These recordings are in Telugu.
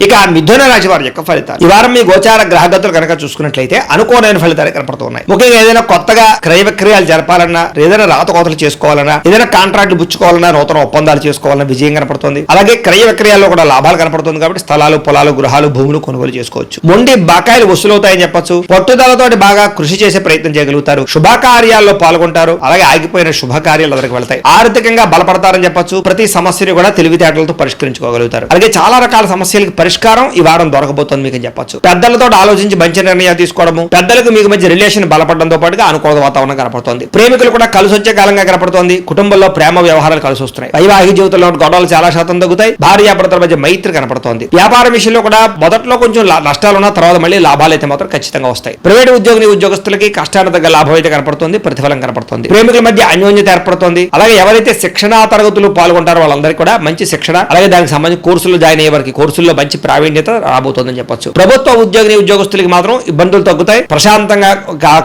ఇక మిథున రాశి వారి యొక్క ఫలితాలు ఈ వారం మీ గోచార గ్రహగతులు కనుక చూసుకున్నట్లయితే అనుకోని ఫలితాలు కనపడుతున్నాయి. ముఖ్యంగా ఏదైనా కొత్తగా క్రయ విక్రయాలు జరపాలన్నా, ఏదైనా రాతకోతలు చేసుకోవాలన్నా, ఏదైనా కాంట్రాక్ట్లు పుచ్చుకోవాలన్నా, నూతన ఒప్పందాలు చేసుకోవాలన్నా విజయం కనపడుతుంది. అలాగే క్రయ విక్రయాల్లో కూడా లాభాలు కనపడుతుంది. కాబట్టి స్థలాలు, పొలాలు, గృహాలు, భూములు కొనుగోలు చేసుకోవచ్చు. మొండి బకాయిలు వసూలవుతాయని చెప్పొచ్చు. పట్టుదలతోటి బాగా కృషి చేసే ప్రయత్నం చేయగలుగుతారు. శుభకార్యాల్లో పాల్గొంటారు. అలాగే ఆగిపోయిన శుభకార్యాలు అందరికి వెళ్తాయి. ఆర్థికంగా బలపడతారని చెప్పొచ్చు. ప్రతి సమస్యని కూడా తెలివితేటలతో పరిష్కరించుకోగలుగుతారు. అలాగే చాలా రకాల సమస్యలకు పరిష్కారం ఈ వారం దొరకబోతుంది మీకు చెప్పొచ్చు. పెద్దలతో ఆలోచించి మంచి నిర్ణయాలు తీసుకోవడము, పెద్దలకు మీకు మధ్య రిలేషన్ బలపడడంతో పాటుగా అనుకూల వాతావరణం కనపడుతుంది. ప్రేమికులు కూడా కలిసి వచ్చే కాలంగా కనపడుతోంది. కుటుంబంలో ప్రేమ వ్యవహారాలు కలిసి వస్తున్నాయి. వైవాహిక జీవితంలో గొడవలు చాలా శాతం తగ్గుతాయి. భార్యాభర్తల మధ్య మైత్రి కనపడుతోంది. వ్యాపార విషయంలో కూడా మొదట్లో కొంచెం నష్టాలు ఉన్న తర్వాత మళ్ళీ లాభాలు అయితే మాత్రం ఖచ్చితంగా వస్తాయి. ప్రైవేట్ ఉద్యోగస్తులకి కష్టాన్ని తగ్గ లాభం అయితే కనపడుతుంది. ప్రతిఫలం కనపడుతుంది. ప్రేమికుల మధ్య అన్యోన్యత ఏర్పడుతుంది. అలాగే ఎవరైతే శిక్షణా తరగతులు పాల్గొంటారో వాళ్ళందరికీ కూడా మంచి శిక్షణ, అలాగే దానికి సంబంధించి కోర్సులు జాయిన్ అయ్యే వారికి కోర్సుల్లో మంచి ప్రావీణ్యత రాబోతుందని చెప్పొచ్చు. ప్రభుత్వ ఉద్యోగస్తులకి మాత్రం ఇబ్బందులు తగ్గుతాయి. ప్రశాంతంగా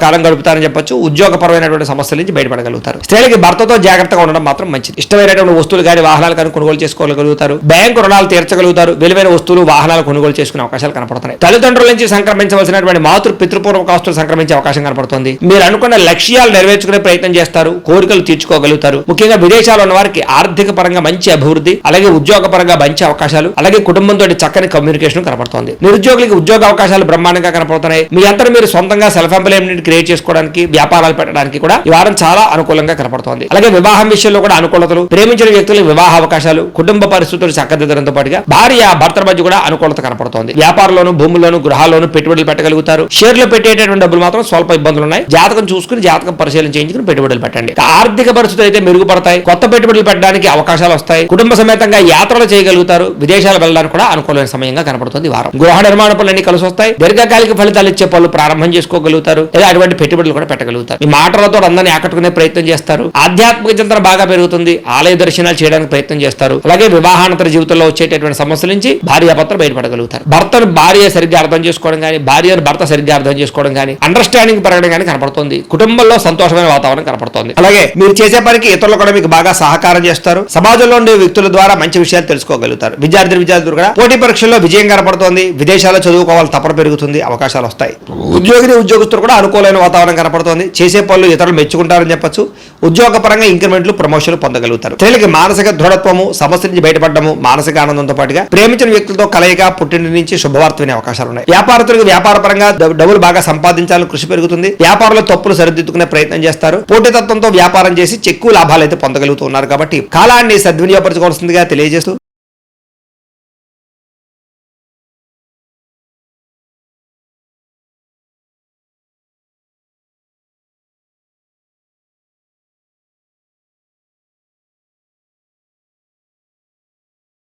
కాలం గడుపుతారని చెప్పొచ్చు. ఉద్యోగపరమైనటువంటి సమస్యల నుంచి బయటపడగలుగుతారు. స్త్రీలకి భర్తతో జాగ్రత్తగా ఉండడం మాత్రం మంచిది. ఇష్టమైనటువంటి వస్తువులు కానీ వాహనాలు కానీ కొనుగోలు చేసుకోగలుగుతారు. బ్యాంకు రుణాలు తీర్చగలుగుతారు. విలువైన వస్తువులు, వాహనాలు కొనుగోలు చేసుకునే అవకాశాలు కనపడుతున్నాయి. తల్లిదండ్రుల నుంచి సంక్రమించవలసినటువంటి పితృపూర్వక ఆస్తులు సంక్రమించే అవకాశం కనపడుతుంది. మీరు అనుకున్న లక్ష్యాలు నెరవేర్చుకునే ప్రయత్నం చేస్తారు. కోరికలు తీర్చుకోగలుగుతారు. ముఖ్యంగా విదేశాల్లో ఉన్న వారికి ఆర్థిక పరంగా మంచి అభివృద్ధి, అలాగే ఉద్యోగ పరంగా మంచి అవకాశాలు, అలాగే కుటుంబంతో చక్కని కమ్యూనికేషన్ కనపడుతుంది. నిరుద్యోగులకు ఉద్యోగ అవకాశాలు బ్రహ్మాండంగా కనపడుతున్నాయి. మీ అంతా మీరు సొంతంగా సెల్ఫ్ ఎంప్లాయ్మెంట్ క్రియేట్ చేసుకోవడానికి, వ్యాపారాలు పెట్టడానికి కూడా ఈ వారం చాలా అనుకూలంగా కనపడుతోంది. అలాగే వివాహం విషయంలో కూడా అనుకూలతలు, ప్రేమించిన వ్యక్తులకు వివాహ అవకాశాలు, కుటుంబ పరిస్థితులు చక్కదిద్దడంతో పాటుగా భార్య భర్తల మధ్య కూడా అనుకూలత కనపడుతోంది. వ్యాపారంలోను, భూముల్లోను, గృహాల్లోను పెట్టుబడులు పెట్టగలుగుతారు. షేర్లు పెట్టేటటువంటి డబ్బులు మాత్రం స్వల్ప ఇబ్బందులు ఉన్నాయి. జాతకం చూసుకుని జాతకం పరిశీలన చేయించుకుని పెట్టుబడులు పెట్టండి. ఆర్థిక పరిస్థితులు అయితే మెరుగుపడతాయి. కొత్త పెట్టుబడులు పెట్టడానికి అవకాశాలు వస్తాయి. కుటుంబ సమేతంగా యాత్రలు చేయగలుగుతారు. విదేశాలు వెళ్ళడానికి కూడా అనుకూలమైన సమయంగా కనపడుతుంది వారం. గృహ నిర్మాణ పనులన్నీ కలిసి వస్తాయి. దీర్ఘకాలిక ఫలితాలు ఇచ్చే పనులు ప్రారంభం చేసుకోగలుగుతారు. లేదా అటువంటి పెట్టుబడులు కూడా పెట్టగలుగుతారు. మీ మాటలతో అందరినీ ఆకట్టుకునే ప్రయత్నం చేస్తారు. ఆధ్యాత్మిక చింతన బాగా పెరుగుతుంది. ఆలయ దర్శనాలు చేయడానికి ప్రయత్నం చేస్తారు. అలాగే వివాహానంతర జీవితంలో వచ్చేటటువంటి సమస్యల నుంచి భార్యాభర్తలు బయటపడగలుగుతారు. భర్తను భార్య సరిగ్గా అర్థం చేసుకోవడం కానీ, భార్యను భర్త సరిగ్గా అర్థం చేసుకోవడం కానీ, అండర్స్టాండింగ్ పెరగడం కానీ కనపడుతుంది. కుటుంబంలో సంతోషమైన వాతావరణం కనపడుతుంది. అలాగే మీరు చేసే పనికి ఇతరులు కూడా మీకు బాగా సహకారం చేస్తారు. సమాజంలో ఉండే వ్యక్తుల ద్వారా మంచి విషయాలు తెలుసుకోగలుగుతారు. విద్యార్థులు కూడా పోటీ పరీక్షల్లో విజయం కనపడుతోంది. విదేశాల్లో చదువుకోవాలి తపన పెరుగుతుంది. అవకాశాలు వస్తాయి. ఉద్యోగస్తులు కూడా అనుకూలమైన వాతావరణం కనపడుతోంది. చేసే పనులు ఇతరులు మెచ్చుకుంటారని చెప్పొచ్చు. ఉద్యోగపరంగా ఇంక్రిమెంట్లు, ప్రమోషన్లు పొందగలుగుతారు. స్త్రీలకి మానసిక దృఢత్వము, సమస్య నుంచి బయటపడము, మానసిక ఆనందంతో పాటుగా ప్రేమించిన వ్యక్తులతో కలయిక, పుట్టింటి నుంచి శుభవార్త వినే అవకాశాలు ఉన్నాయి. వ్యాపారస్తులకు వ్యాపార పరంగా డబ్బులు బాగా సంపాదించాలని కృషి పెరుగుతుంది. వ్యాపారంలో తప్పులు సరిదిద్దుకునే ప్రయత్నం చేస్తారు. పోటీతత్వంతో వ్యాపారం చేసి ఎక్కువ లాభాలు అయితే పొందగలుగుతున్నారు. కాబట్టి కాలాన్ని సద్వినియోగపరచుకోవాల్సిందిగా తెలియజేస్తూ